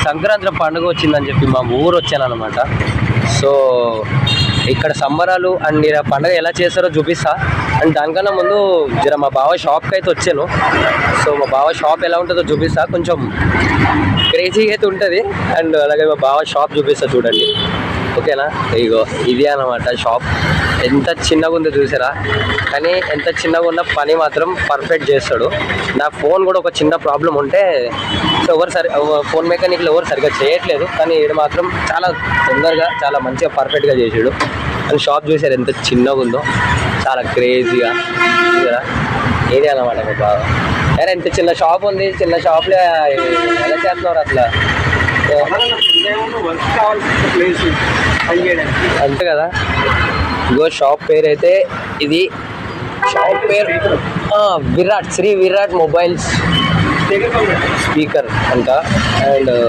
సంక్రాంతి పండుగ వచ్చిందని చెప్పి మా ఊరు వచ్చాను అనమాట. సో ఇక్కడ సంబరాలు అండ్ ఇలా పండుగ ఎలా చేస్తారో చూపిస్తా. అండ్ దానికన్నా ముందు జర మా బావ షాప్కి అయితే వచ్చాను. సో మా బావ షాప్ ఎలా ఉంటుందో చూపిస్తా. కొంచెం క్రేజీగా అయితే ఉంటుంది. అండ్ అలాగే మా బావ షాప్ చూపిస్తా చూడండి, ఓకేనా. ఇగో ఇది అనమాట షాప్. ఎంత చిన్నగా ఉందో చూసారా, కానీ ఎంత చిన్నగా ఉన్న పని మాత్రం పర్ఫెక్ట్ చేస్తాడు. నా ఫోన్ కూడా ఒక చిన్న ప్రాబ్లం ఉంటే సో ఫోన్ మెకానిక్లు ఎవరు సరిగ్గా చేయట్లేదు, కానీ ఇది మాత్రం చాలా తొందరగా చాలా మంచిగా పర్ఫెక్ట్గా చేసాడు. అని షాప్ చూసారు ఎంత చిన్నగా ఉందో, చాలా క్రేజీగా చూసారా. ఏది అనమాట మా బాగా. అరే ఎంత చిన్న షాప్ ఉంది, చిన్న షాప్లో ఎలా చేస్తున్నారు అట్లా అంతే కదా. ఇంకో షాప్ పేరు అయితే ఇది, షాప్ పేరు శ్రీ విరాట్ మొబైల్స్ స్పీకర్ అంట. అండ్